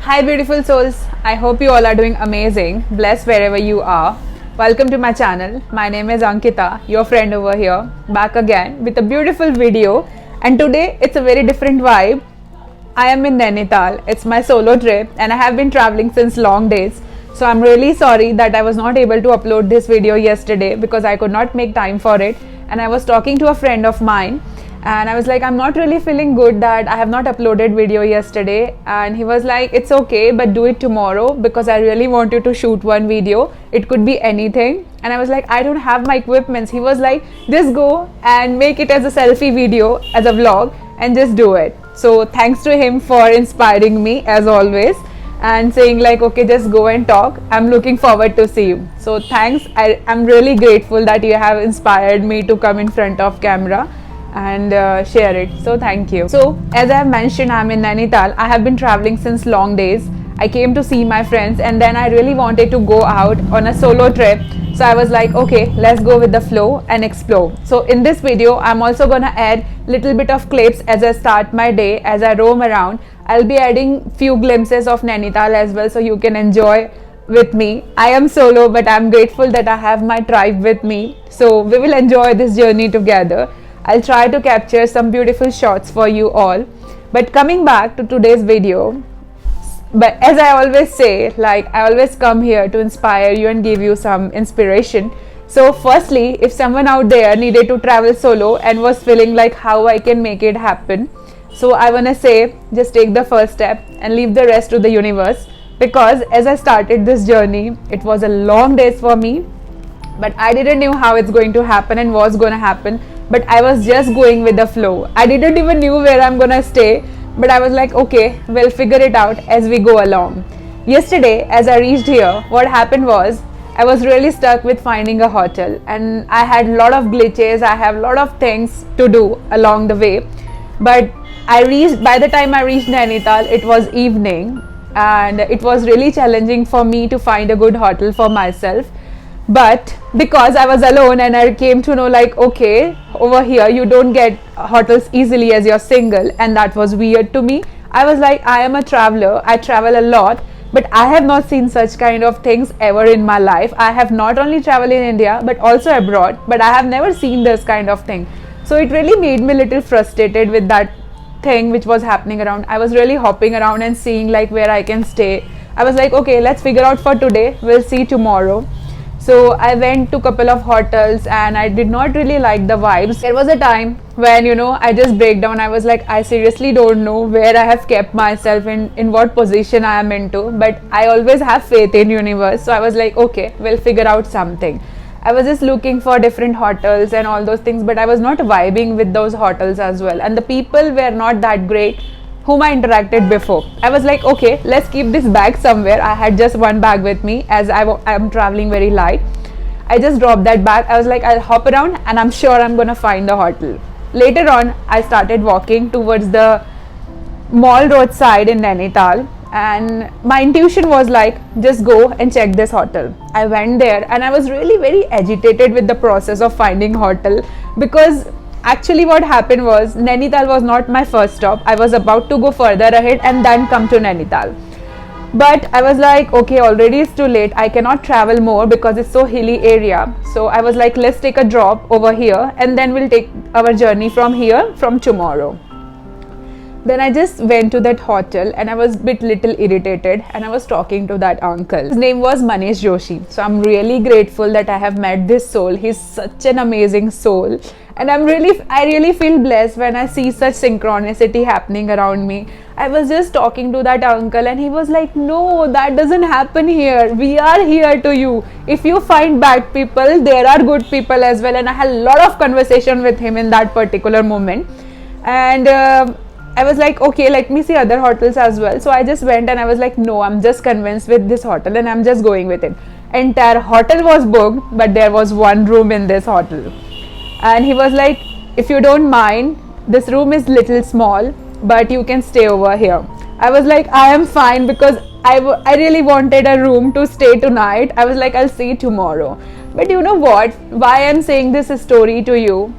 Hi, beautiful souls. I hope you all are doing amazing. Blessed wherever you are. Welcome to my channel. My name is Ankita, your friend over here, back again with a beautiful video. And today it's a very different vibe. I am in Nainital. It's my solo trip and I have been traveling since long days. So I'm really sorry that I was not able to upload this video yesterday because I could not make time for it. And I was talking to a friend of mine and I was like, I'm not really feeling good that I have not uploaded video yesterday. And he was like, it's okay, but do it tomorrow because I really want you to shoot one video. It could be anything. And I was like, I don't have my equipments. He was like, just go and make it as a selfie video, as a vlog, and just do it. So thanks to him for inspiring me as always and saying like, okay, just go and talk. I'm looking forward to see you. So thanks. I'm really grateful that you have inspired me to come in front of camera and share it. So thank you. So as I have mentioned, I'm in Nainital. I have been traveling since long days. I came to see my friends and then I really wanted to go out on a solo trip. So I was like, okay, let's go with the flow and explore. So in this video, I'm also gonna add little bit of clips as I start my day, as I roam around. I'll be adding few glimpses of Nainital as well so you can enjoy with me. I am solo, but I'm grateful that I have my tribe with me. So we will enjoy this journey together. I'll try to capture some beautiful shots for you all. But coming back to today's video, but as I always say, like I always come here to inspire you and give you some inspiration. So firstly, if someone out there needed to travel solo and was feeling like how I can make it happen, so I want to say just take the first step and leave the rest to the universe, because as I started this journey, it was a long days for me, but I didn't know how it's going to happen and what's going to happen, but I was just going with the flow. I didn't even knew where I'm going to stay, but I was like, okay, we'll figure it out as we go along. Yesterday, as I reached here, what happened was I was really stuck with finding a hotel and I had a lot of glitches. I have a lot of things to do along the way, but by the time I reached Nainital, it was evening and it was really challenging for me to find a good hotel for myself. But because I was alone and I came to know like, okay, over here you don't get hotels easily as you're single, and that was weird to me. I was like, I am a traveler, I travel a lot, but I have not seen such kind of things ever in my life. I have not only traveled in India but also abroad, but I have never seen this kind of thing. So it really made me a little frustrated with that thing which was happening around. I was really hopping around and seeing like where I can stay. I was like, okay, let's figure out for today, we'll see tomorrow. So I went to a couple of hotels and I did not really like the vibes. There was a time when, I just break down. I was like, I seriously don't know where I have kept myself, in what position I am into, but I always have faith in universe. So I was like, okay, we'll figure out something. I was just looking for different hotels and all those things, but I was not vibing with those hotels as well. And the people were not that great whom I interacted before. I was like, okay, let's keep this bag somewhere. I had just one bag with me as I am traveling very light. I just dropped that bag. I was like, I'll hop around and I'm sure I'm gonna find the hotel. Later on, I started walking towards the mall roadside in Nainital, and my intuition was like, just go and check this hotel. I went there and I was really very agitated with the process of finding hotel, because actually what happened was Nainital was not my first stop. I was about to go further ahead and then come to Nainital, but I was like, okay, already it's too late. I cannot travel more because it's so hilly area. So I was like, let's take a drop over here and then we'll take our journey from here from tomorrow. Then I just went to that hotel and I was a little irritated and I was talking to that uncle. His name was Manish Joshi. So I'm really grateful that I have met this soul. He's such an amazing soul. And I really feel blessed when I see such synchronicity happening around me. I was just talking to that uncle and he was like, no, that doesn't happen here. We are here to you. If you find bad people, there are good people as well. And I had a lot of conversation with him in that particular moment. And I was like, okay, let me see other hotels as well. So I just went and I was like, no, I'm just convinced with this hotel and I'm just going with it. Entire hotel was booked, but there was one room in this hotel. And he was like, if you don't mind, this room is little small, but you can stay over here. I was like, I am fine, because I really wanted a room to stay tonight. I was like, I'll see tomorrow. But you know what? Why I'm saying this story to you?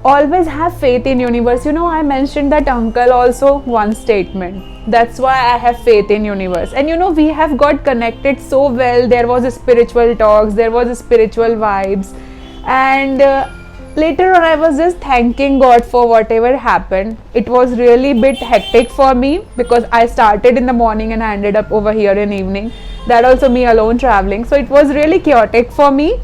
always have faith in universe. I mentioned that uncle also one statement. That's why I have faith in universe. And we have got connected so well. There was a spiritual talks, there was a spiritual vibes, and later on I was just thanking God for whatever happened. It was really bit hectic for me because I started in the morning and I ended up over here in evening. That also me alone traveling. So it was really chaotic for me.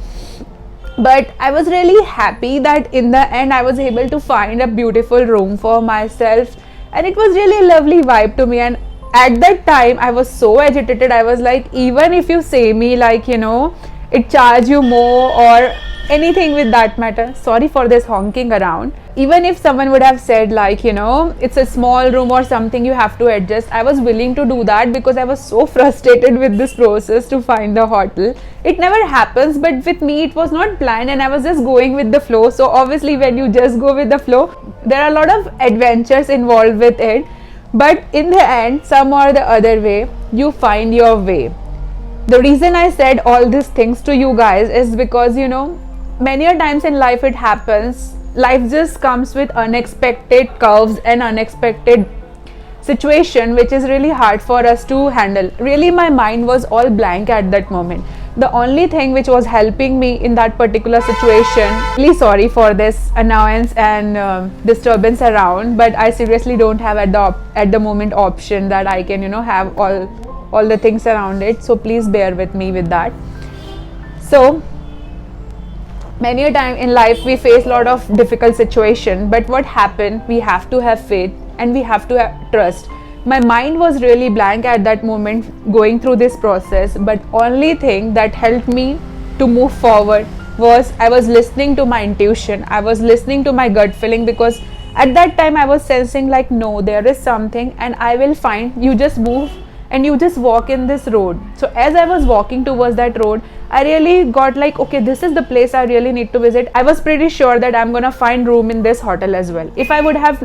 But I was really happy that in the end I was able to find a beautiful room for myself, and it was really a lovely vibe to me. And at that time I was so agitated. I was like, even if you say me like it charge you more or anything with that matter, sorry for this honking around, even if someone would have said like it's a small room or something, you have to adjust, I was willing to do that because I was so frustrated with this process to find the hotel. It never happens, but with me it was not planned and I was just going with the flow. So obviously when you just go with the flow, there are a lot of adventures involved with it, but in the end, some or the other way, you find your way. The reason I said all these things to you guys is because many a times in life it happens, life just comes with unexpected curves and unexpected situation which is really hard for us to handle. Really my mind was all blank at that moment. The only thing which was helping me in that particular situation, really sorry for this annoyance and disturbance around, but I seriously don't have at the moment option that I can have all the things around it, so please bear with me with that. So many a time in life we face a lot of difficult situation, but what happened, we have to have faith and we have to have trust. My mind was really blank at that moment going through this process, but only thing that helped me to move forward was I was listening to my intuition, I was listening to my gut feeling, because at that time I was sensing like no, there is something and I will find. You just move and you just walk in this road. So as I was walking towards that road, I really got like, okay, this is the place I really need to visit. I was pretty sure that I'm gonna find room in this hotel as well. If I would have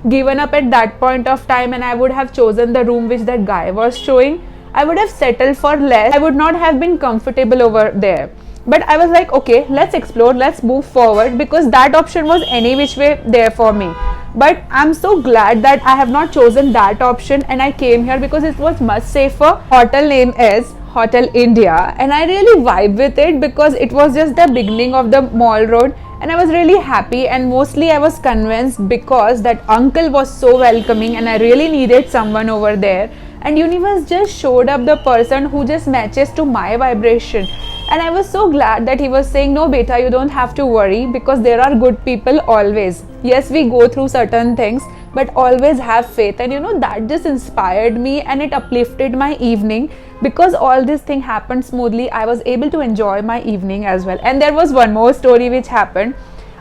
given up at that point of time and I would have chosen the room which that guy was showing, I would have settled for less. I would not have been comfortable over there. But I was like, okay, let's explore, let's move forward, because that option was any which way there for me. But I'm so glad that I have not chosen that option and I came here because it was much safer. Hotel name is Hotel India and I really vibe with it because it was just the beginning of the mall road, and I was really happy, and mostly I was convinced because that uncle was so welcoming and I really needed someone over there, and universe just showed up the person who just matches to my vibration. And I was so glad that he was saying, no beta, you don't have to worry because there are good people always. Yes, we go through certain things, but always have faith. And that just inspired me and it uplifted my evening, because all this thing happened smoothly. I was able to enjoy my evening as well. And there was one more story which happened.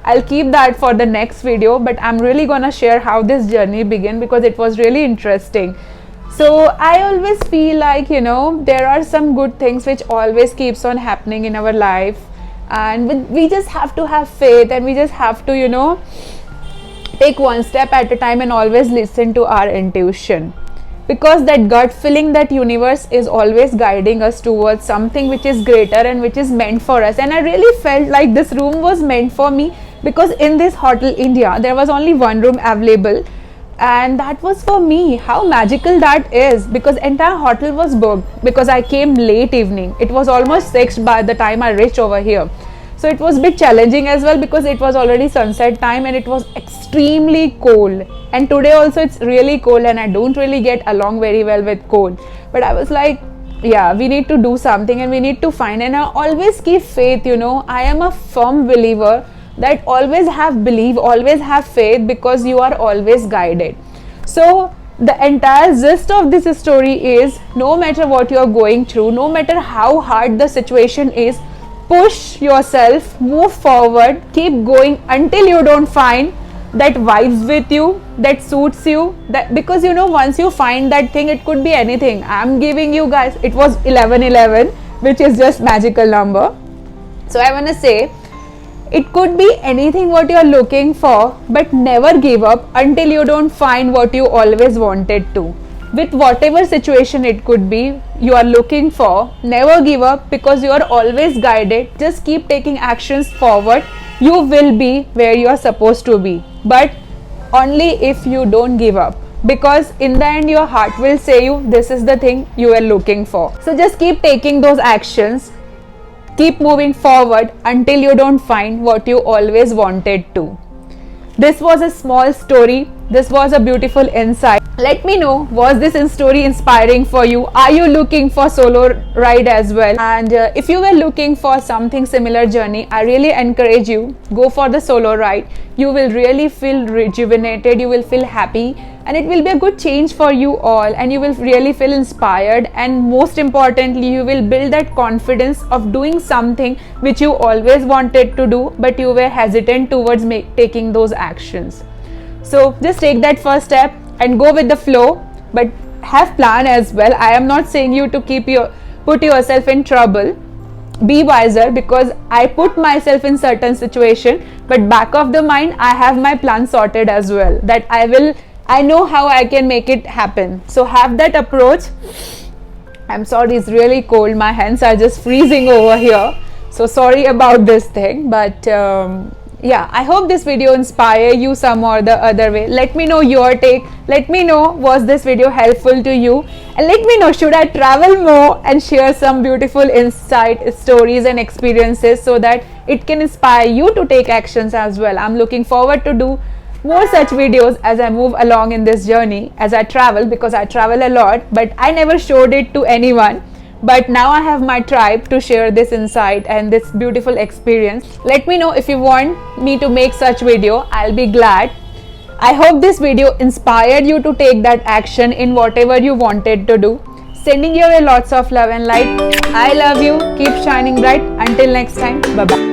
I'll keep that for the next video, but I'm really gonna share how this journey began because it was really interesting. So I always feel like there are some good things which always keeps on happening in our life, and we just have to have faith, and we just have to take one step at a time and always listen to our intuition, because that gut feeling, that universe is always guiding us towards something which is greater and which is meant for us. And I really felt like this room was meant for me, because in this Hotel India there was only one room available, and that was for me. How magical that is, because entire hotel was booked, because I came late evening. It was almost 6 by the time I reached over here. So it was a bit challenging as well, because it was already sunset time and it was extremely cold, and today also it's really cold and I don't really get along very well with cold. But I was like, yeah, we need to do something and we need to find, and I always keep faith. I am a firm believer that always have belief, always have faith, because you are always guided. So the entire gist of this story is, no matter what you are going through, no matter how hard the situation is, push yourself, move forward, keep going until you don't find that vibes with you, that suits you, that, because once you find that thing, it could be anything. I'm giving you guys, it was 1111, which is just magical number. So I want to say, it could be anything what you are looking for, but never give up until you don't find what you always wanted to. With whatever situation it could be you are looking for, never give up, because you are always guided. Just keep taking actions forward you will be where you are supposed to be, but only if you don't give up, because in the end your heart will say you this is the thing you are looking for. So just keep taking those actions, keep moving forward until you don't find what you always wanted to. This was a small story. This was a beautiful insight. Let me know, was this story inspiring for you? Are you looking for solo ride as well? And if you were looking for something similar journey, I really encourage you, go for the solo ride. You will really feel rejuvenated, you will feel happy, and it will be a good change for you all, and you will really feel inspired, and most importantly you will build that confidence of doing something which you always wanted to do but you were hesitant towards taking those actions. So just take that first step and go with the flow, but have plan as well. I am not saying you to put yourself in trouble. Be wiser, because I put myself in certain situation, but back of the mind I have my plan sorted as well, that I know how I can make it happen. So have that approach. I'm sorry, it's really cold, my hands are just freezing over here, so sorry about this thing, but yeah, I hope this video inspire you some or the other way. Let me know your take. Let me know, was this video helpful to you, and let me know, should I travel more and share some beautiful insight, stories and experiences, so that it can inspire you to take actions as well. I'm looking forward to do more such videos as I move along in this journey, as I travel, because I travel a lot but I never showed it to anyone. But now I have my tribe to share this insight and this beautiful experience. Let me know if you want me to make such video. I'll be glad. I hope this video inspired you to take that action in whatever you wanted to do. Sending your way lots of love and light. I love you. Keep shining bright. Until next time. Bye bye.